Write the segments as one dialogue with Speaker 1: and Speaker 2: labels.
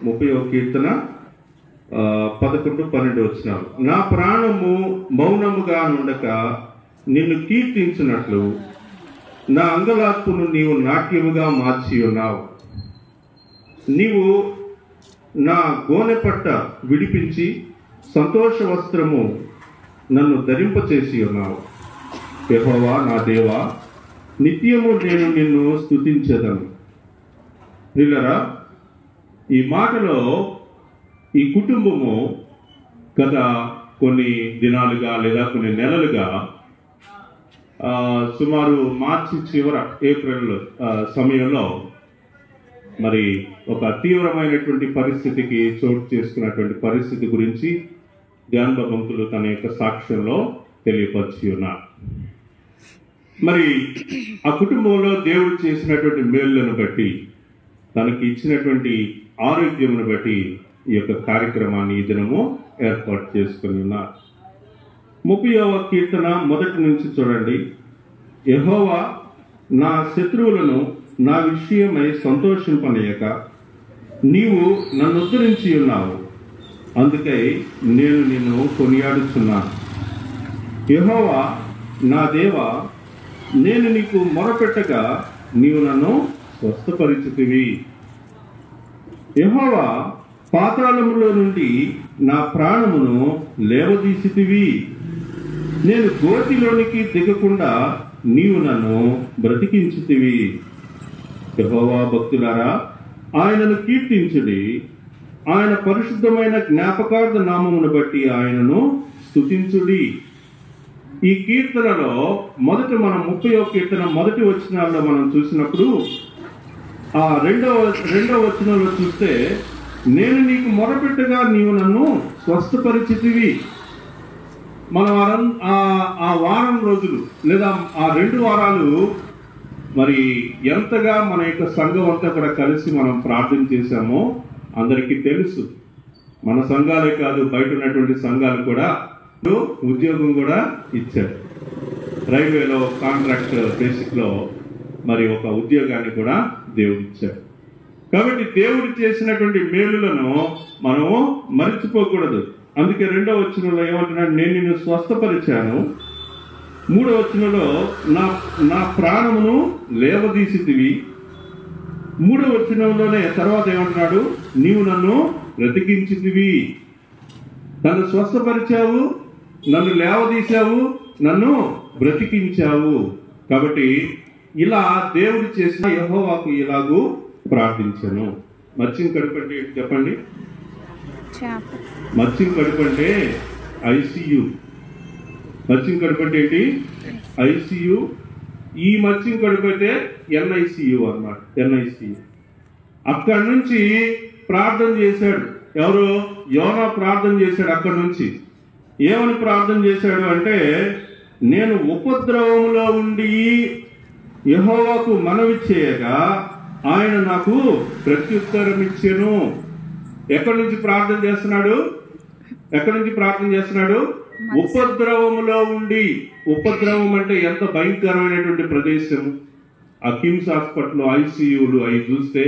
Speaker 1: 30వ కీర్తన 11, 12 వచనాలు. నా ప్రాణము మౌనముగా నుండక నిన్ను కీర్తించినట్లు నా అంగలార్పును నీవు నాట్యముగా మార్చి ఉన్నావు. నీవు నా గోనెపట్ట విడిపించి సంతోష వస్త్రము నన్ను ధరింపచేసి ఉన్నావు. యెహోవా నా దేవా, నిత్యము నేను నిన్ను స్తుతించెదను. ప్రియులారా, ఈ మాటలో ఈ కుటుంబము గత కొన్ని దినాలుగా లేదా కొన్ని నెలలుగా సుమారు మార్చి చివర ఏప్రిల్ సమయంలో మరి ఒక తీవ్రమైనటువంటి పరిస్థితికి చోటు చేసుకున్నటువంటి పరిస్థితి గురించి ధ్యాన భక్తులు తన యొక్క సాక్ష్యంలో తెలియపరిచి ఉన్నారు. మరి ఆ కుటుంబంలో దేవుడు చేసినటువంటి మేలులను బట్టి, తనకి ఇచ్చినటువంటి ఆరోగ్యమును బట్టి ఈ యొక్క కార్యక్రమాన్ని ఈ దినము ఏర్పాటు చేసుకుని ఉన్నారు. 30వ కీర్తన 1 నుంచి చూడండి. యెహోవా నా శత్రువులను నా విషయమై సంతోషింపనీయక నీవు నన్ను ఉద్ధరించి ఉన్నావు. అందుకై నేను నిన్ను కొనియాడుచున్నాను. యెహోవా నా దేవా, నేను నీకు మొరపెట్టగా నీవు నన్ను స్వస్థపరిచితివి. యెహోవా పాతాళములో నుండి నా ప్రాణమును లేవదీసితివి. నేను గోతిలోనికి దిగకుండా నీవు నన్ను బ్రతికించితివి. యెహోవా భక్తులారా, ఆయనను కీర్తించుడి. ఆయన పరిశుద్ధమైన జ్ఞాపకార్థ నామమును బట్టి ఆయనను స్తుతించుడి. ఈ కీర్తనలో మొదట మనం 30వ కీర్తన 1 వచనాల్లో మనం చూసినప్పుడు ఆ రెండవ వచనంలో చూస్తే, నేను నీకు మొరపెట్టగా నీవు నన్ను స్వస్థపరిచితివి. మనం ఆ వారం రోజులు లేదా ఆ 2 వారాలు మరి ఎంతగా మన యొక్క సంఘం అంతా కూడా కలిసి మనం ప్రార్థన చేశామో అందరికీ తెలుసు. మన సంఘాలే కాదు, బయట ఉన్నటువంటి సంఘాలు కూడా ఉద్యోగం కూడా ఇచ్చారు. రైల్వేలో కాంట్రాక్ట్ బేసిక్లో మరి ఒక ఉద్యోగాన్ని కూడా దేవుడు ఇచ్చాడు. కాబట్టి దేవుడు చేసినటువంటి మేలులను మనము మర్చిపోకూడదు. అందుకే 2వ వచనంలో ఏమంటున్నాడు, నేను నిన్ను స్వస్థపరిచాను. 3వ వచనంలో నా ప్రాణమును లేవదీసితివి. 3వ వచనంలోనే తర్వాత ఏమంటున్నాడు, నీవు నన్ను బ్రతికించితివి. నన్ను స్వస్థపరిచావు, నన్ను లేవదీశావు, నన్ను బ్రతికించావు. కాబట్టి ఇలా దేవుడు చేసిన యెహోవాకు ఇలాగూ ప్రార్థించను. మత్స్యం కడుపు అంటే చెప్పండి. మత్స్యం కడుపు అంటే ఐసియు. మత్స్యం కడుపు అంటే ఏంటి? ఐసియు. ఈ మత్స్యం కడుపు అయితే ఎన్ఐసియు అన్నమాట. ఎన్ఐసియు. అక్కడి నుంచి ప్రార్థన చేశాడు. ఎవరు? యోనా ప్రార్థన చేశాడు. అక్కడి నుంచి ఏమని ప్రార్థన చేశాడు అంటే, నేను ఉపద్రవంలో ఉండి యెహోవాకు మనవి చేయగా ఆయన నాకు ప్రత్యుత్తరం ఇచ్చెను. ఎక్కడి నుంచి ప్రార్థన చేస్తున్నాడు? ఉపద్రవములో ఉండి. ఉపద్రవం అంటే ఎంత భయంకరమైనటువంటి ప్రదేశం. ఆ కిమ్స్ హాస్పిటల్ ఐసీయూలు అవి చూస్తే,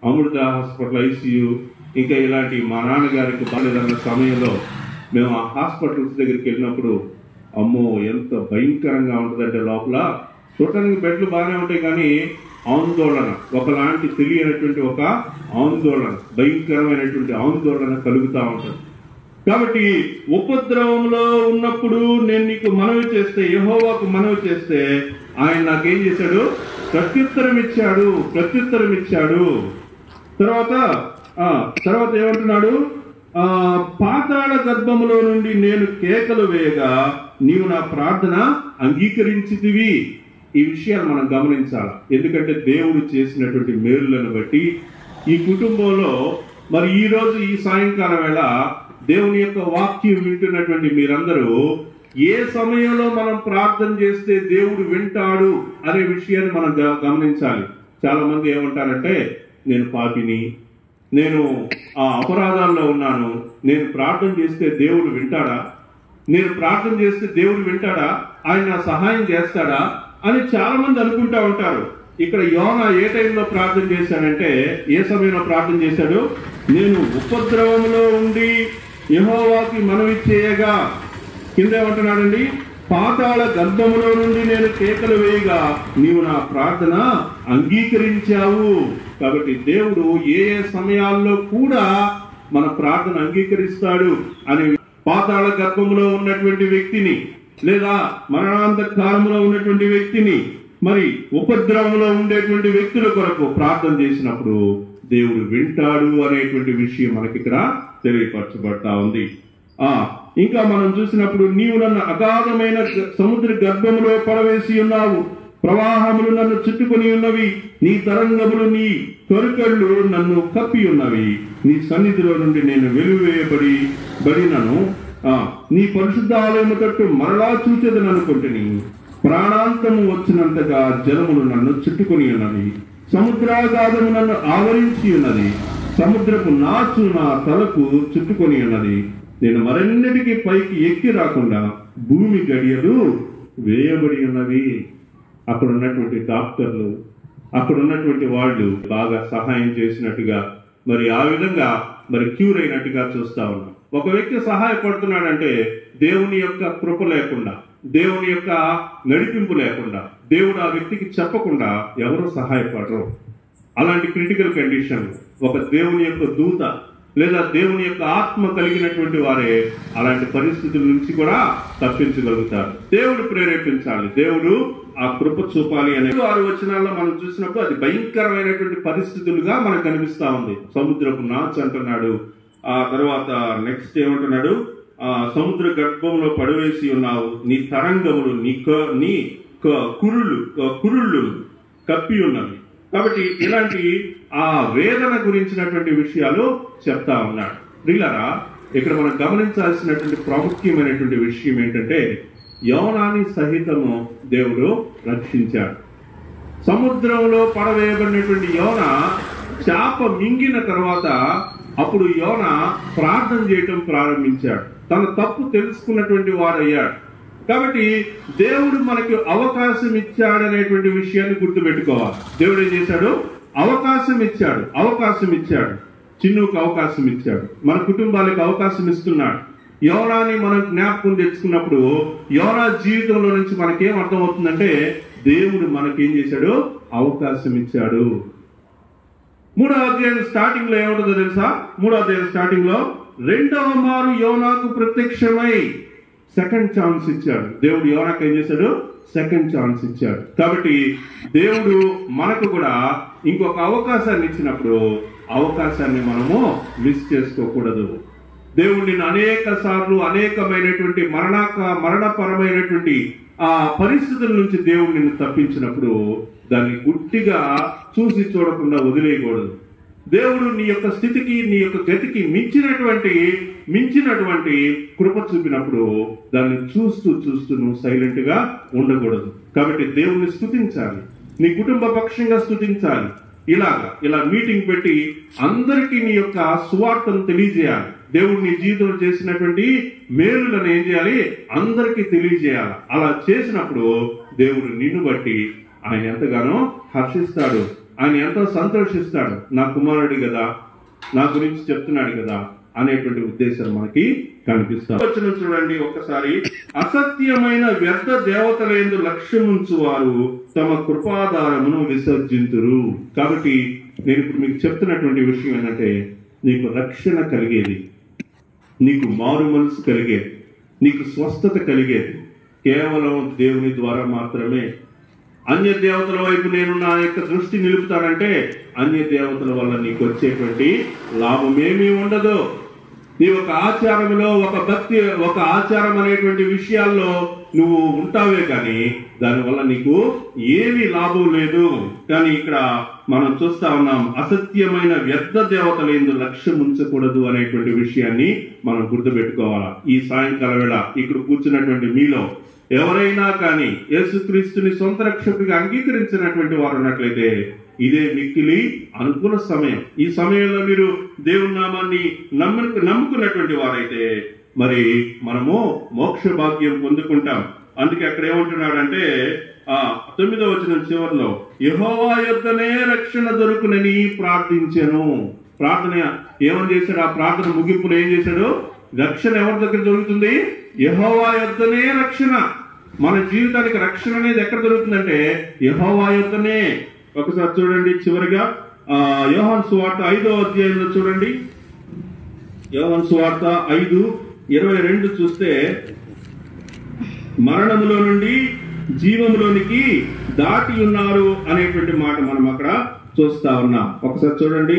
Speaker 1: అమృత హాస్పిటల్ ఐసీయూ, ఇంకా ఇలాంటి మా నాన్నగారికి బాగాలేదన్న సమయంలో మేము ఆ హాస్పిటల్స్ దగ్గరికి వెళ్ళినప్పుడు అమ్మో ఎంత భయంకరంగా ఉంటుందంటే, లోపల చూడటానికి బెడ్లు బాగానే ఉంటాయి కానీ ఆందోళన, ఒకలాంటి తెలియనటువంటి ఒక ఆందోళన, భయంకరమైనటువంటి ఆందోళన కలుగుతూ ఉంటుంది. కాబట్టి ఉపద్రవంలో ఉన్నప్పుడు నేను నీకు మనవి చేస్తే, యెహోవాకు మనవి చేస్తే ఆయన నాకేం చేశాడు? ప్రత్యుత్తరం ఇచ్చాడు. తర్వాత ఏమంటున్నాడు? పాతాళ గర్భములో నుండి నేను కేకలు వేయగా నీవు నా ప్రార్థన అంగీకరించితివి. ఈ విషయాలు మనం గమనించాలి. ఎందుకంటే దేవుడు చేసినటువంటి మేలులను బట్టి ఈ కుటుంబంలో మరి ఈ రోజు ఈ సాయంకాలం వేళ దేవుని యొక్క వాక్యం వింటున్నటువంటి మీరందరూ ఏ సమయంలో మనం ప్రార్థన చేస్తే దేవుడు వింటాడు అనే విషయాన్ని మనం గమనించాలి. చాలా మంది ఏమంటారంటే, నేను పాపిని, నేను ఆ అపరాధాల్లో ఉన్నాను, నేను ప్రార్థన చేస్తే దేవుడు వింటాడా? ఆయన నా సహాయం చేస్తాడా అని చాలా మంది అనుకుంటా ఉంటారు. ఇక్కడ యోనా ఏ టైంలో ప్రార్థన చేశాడంటే, ఏ సమయంలో ప్రార్థన చేశాడు? నేను ఉపద్రవములో ఉండి యెహోవాకి మనవి చేయగా, కింద ఏమంటున్నాడండి, పాతాళ గర్భములో నుండి నేను కేకలు వేయగా నీవు నా ప్రార్థన అంగీకరించావు. కాబట్టి దేవుడు ఏ ఏ సమయాల్లో కూడా మన ప్రార్థన అంగీకరిస్తాడు అని, పాతాళ గర్భములో ఉన్నటువంటి వ్యక్తిని లేదా మరణాంత కాలంలో ఉన్నటువంటి వ్యక్తిని, మరి ఉపద్రవంలో ఉండేటువంటి వ్యక్తుల కొరకు ప్రార్థన చేసినప్పుడు దేవుడు వింటాడు అనేటువంటి విషయం మనకి ఇక్కడ తెలియపరచబడతా ఉంది. ఇంకా మనం చూసినప్పుడు, నీవు నన్ను అగాధమైన సముద్ర గర్భములో పడవేసి ఉన్నావు, ప్రవాహములు నన్ను చుట్టుకొని ఉన్నవి, నీ తరంగములు నీ కొరకళ్ళు నన్ను కప్పి ఉన్నవి, నీ సన్నిధిలో నుండి నేను వెలువేయబడినను, నీ పరిశుద్ధ ఆలయము తట్టు మరలా చూచేదని అనుకుంటుని, ప్రాణాంతము వచ్చినంతగా జలములు నన్ను చుట్టుకొని ఉన్నవి, సముద్రాగాధము నన్ను ఆవరించి ఉన్నది, సముద్రపు నాచు నా తలకు చుట్టుకొని ఉన్నది, నేను మరెన్నటికీ పైకి ఎక్కి రాకుండా భూమి గడియలు వేయబడి ఉన్నవి. అక్కడ ఉన్నటువంటి డాక్టర్లు, అక్కడ ఉన్నటువంటి వాళ్ళు బాగా సహాయం చేసినట్టుగా, మరి ఆ విధంగా మరి క్యూర్ అయినట్టుగా చూస్తా ఉన్నాం. ఒక వ్యక్తి సహాయపడుతున్నాడంటే దేవుని యొక్క కృప లేకుండా, దేవుని యొక్క నడిపింపు లేకుండా, దేవుడు ఆ వ్యక్తికి చెప్పకుండా ఎవరు సహాయపడరు. అలాంటి క్రిటికల్ కండిషన్ ఒక దేవుని యొక్క దూత లేదా దేవుని యొక్క ఆత్మ కలిగినటువంటి వారే అలాంటి పరిస్థితుల నుంచి కూడా తప్పించగలుగుతారు. దేవుడు ప్రేరేపించాలి, దేవుడు ఆ కృప చూపాలి అనే 6 వచనాల్లో మనం చూసినప్పుడు అది భయంకరమైనటువంటి పరిస్థితులుగా మనకు కనిపిస్తా ఉంది. సముద్రపు నాచు అంటున్నాడు. ఆ తర్వాత నెక్స్ట్ ఏమంటున్నాడు, సముద్ర గర్భంలో పడవేసి ఉన్నావు, నీ తరంగములు నీ కురుళ్ళు కప్పి ఉన్నవి. కాబట్టి ఇలాంటి ఆ వేదన గురించినటువంటి విషయాలు చెప్తా ఉన్నాడు. ప్రియులారా, ఇక్కడ మనం గమనించాల్సినటువంటి ప్రాముఖ్యమైనటువంటి విషయం ఏంటంటే, యోనాని సహితము దేవుడు రక్షించాడు. సముద్రంలో పడవేయబడినటువంటి యోన చేప మింగిన తర్వాత అప్పుడు యోన ప్రార్థన చేయటం ప్రారంభించాడు. తన తప్పు తెలుసుకున్నటువంటి వాడయ్యాడు. కాబట్టి దేవుడు మనకి అవకాశం ఇచ్చాడనేటువంటి విషయాన్ని గుర్తుపెట్టుకోవాలి. దేవుడు ఏం చేశాడు? అవకాశం ఇచ్చాడు. చిన్నుకు అవకాశం ఇచ్చాడు, మన కుటుంబాలకు అవకాశం ఇస్తున్నాడు. యోనాని మనం జ్ఞాపకం తెచ్చుకున్నప్పుడు యోనా జీవితంలో నుంచి మనకేం అర్థమవుతుందంటే, దేవుడు మనకేం చేశాడు? అవకాశం ఇచ్చాడు. 3వ అధ్యాయం స్టార్టింగ్ లో ఏముంటుందో తెలుసా? 3వ అధ్యాయం స్టార్టింగ్ లో 2వ మారు యోనాకు ప్రత్యక్షమై సెకండ్ ఛాన్స్ ఇచ్చాడు. దేవుడు యోనాకు ఏం చేశాడు? సెకండ్ ఛాన్స్ ఇచ్చాడు. కాబట్టి దేవుడు మనకు కూడా ఇంకొక అవకాశాన్ని ఇచ్చినప్పుడు అవకాశాన్ని మనము మిస్ చేసుకోకూడదు. దేవుడు నిన్ను అనేక సార్లు అనేకమైనటువంటి మరణపరమైనటువంటి ఆ పరిస్థితుల నుంచి దేవుడు నిన్ను తప్పించినప్పుడు దాన్ని గుట్టిగా చూసి చూడకుండా వదిలేయకూడదు. దేవుడు నీ యొక్క స్థితికి, నీ యొక్క గతికి మించినటువంటి కృప చూపినప్పుడు దాన్ని చూస్తూ నువ్వు సైలెంట్ గా ఉండకూడదు. కాబట్టి దేవుణ్ణి స్తుతించాలి, నీ కుటుంబ పక్షంగా స్తుతించాలి. ఇలా మీటింగ్ పెట్టి అందరికీ నీ యొక్క సువార్తను తెలియజేయాలి. దేవుడు నీ జీవితంలో చేసినటువంటి మేలులను ఏం చేయాలి? అందరికీ తెలియజేయాలి. అలా చేసినప్పుడు దేవుడు నిన్ను బట్టి ఆయన ఎంతగానో హర్షిస్తాడు, ఆయన ఎంతో సంతోషిస్తాడు. నా కుమారుడు కదా, నా గురించి చెప్తున్నాడు కదా అనేటువంటి ఉద్దేశం మనకి కనిపిస్తాడు. వచనం చూడండి ఒక్కసారి. అసత్యమైన వ్యర్థ దేవతలందు లక్ష్యముంచు వారు తమ కృపాధారమును విసర్జింతురు. కాబట్టి నేను ఇప్పుడు మీకు చెప్తున్నటువంటి విషయం ఏంటంటే, నీకు రక్షణ కలిగేది, నీకు మారు మనసు కలిగేది, నీకు స్వస్థత కలిగేది కేవలం దేవుని ద్వారా మాత్రమే. అన్య దేవతల వైపు నేను నా యొక్క దృష్టి నిలుపుతానంటే అన్య దేవతల వల్ల నీకు వచ్చేటువంటి లాభమేమీ ఉండదు. నీ ఒక ఆచారంలో, ఒక భక్తి, ఒక ఆచారం అనేటువంటి విషయాల్లో నువ్వు ఉంటావే కానీ దానివల్ల నీకు ఏమీ లాభం లేదు. కానీ ఇక్కడ మనం చూస్తా ఉన్నాం, అసత్యమైన వ్యర్థ దేవతలందు లక్ష్యం ఉంచకూడదు అనేటువంటి విషయాన్ని మనం గుర్తుపెట్టుకోవాలా. ఈ సాయంకాల వేళ ఇక్కడ కూర్చున్నటువంటి మీలో ఎవరైనా కానీ యేసుక్రీస్తుని సొంత రక్షకుడిగా అంగీకరించినటువంటి వారు ఉన్నట్లయితే ఇదే మిక్కిలి అనుకూల సమయం. ఈ సమయంలో మీరు దేవుని నామాన్ని నమ్ముకున్నటువంటి వారైతే మరి మనము మోక్ష భాగ్యం పొందుకుంటాం. అందుకే అక్కడ ఏమంటున్నాడంటే 9వ వచనం చివరిలో, యెహోవా యొద్దనే రక్షణ దొరుకునని ప్రార్థించెను. ప్రార్థన ఏమని చేశాడు? ఆ ప్రార్థన ముగింపులో ఏం చేశాడు? రక్షణ ఎవరి దగ్గర దొరుకుతుంది? యెహోవా యొద్దనే రక్షణ. మన జీవితానికి రక్షణ అనేది ఎక్కడ దొరుకుతుందంటే యెహోవా యొద్దనే. ఒకసారి చూడండి చివరిగా యోహాను సువార్త 5వ అధ్యాయంలో చూడండి. యోహాను సువార్త 5:22 చూస్తే, మరణములో నుండి జీవములోనికి దాటి ఉన్నారు అనేటువంటి మాట మనం అక్కడ చూస్తా ఉన్నాం. ఒకసారి చూడండి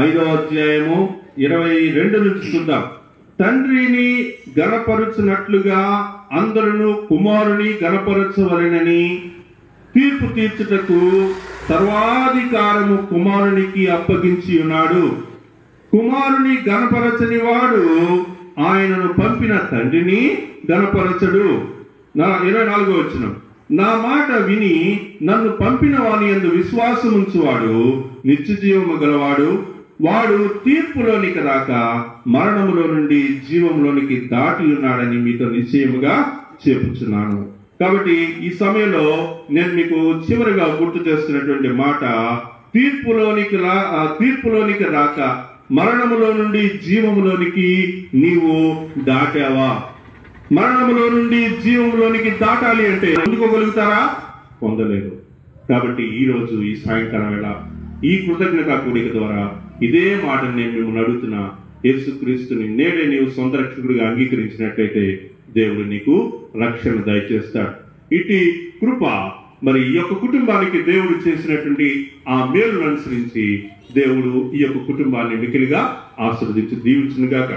Speaker 1: 5వ అధ్యాయము 22 నుంచి చూద్దాం. తండ్రిని గణపరచునట్లుగా అందరూ కుమారుని గణపరచవలెనని తీర్పు తీర్చుటకు సర్వాధికారము కుమారునికి అప్పగించి ఉన్నాడు. కుమారుని గణపరచని వాడు ఆయనను పంపిన తండ్రిని గణపరచడు. 24వ వచనం, నా మాట విని నన్ను పంపిన వాని యందు విశ్వాసం ఉంచువాడు నిత్య జీవము గలవాడు. వాడు తీర్పులోనికి రాక మరణములో నుండి జీవంలోనికి దాటి ఉన్నాడని మీతో నిశ్చయముగా చెప్పుచున్నాను. కాబట్టి ఈ సమయంలో నేను మీకు చివరిగా గుర్తు చేస్తున్నటువంటి మాట, తీర్పులోనికి రాక మరణములో నుండి జీవములోనికి నీవు దాటావా? మరణములో నుండి జీవంలోనికి దాటాలి అంటే అందుకోగలుగుతారా? పొందలేదు. కాబట్టి ఈరోజు ఈ సాయంకాలం వేళ ఈ కృతజ్ఞత కూడిక ద్వారా ఇదే మాటను నేను మిమ్మల్ని అడుగుతున్నా. యేసుక్రీస్తుని నేడే నీవు సొంత రక్షకుడిగా అంగీకరించినట్లయితే దేవుడు నీకు రక్షణ దయచేస్తాడు. ఇటు కృప మరి ఈ యొక్క కుటుంబానికి దేవుడు చేసినటువంటి ఆ మేలును అనుసరించి దేవుడు ఈ యొక్క కుటుంబాన్ని మికిలిగా ఆశీర్వదించి దీవించునుగాక.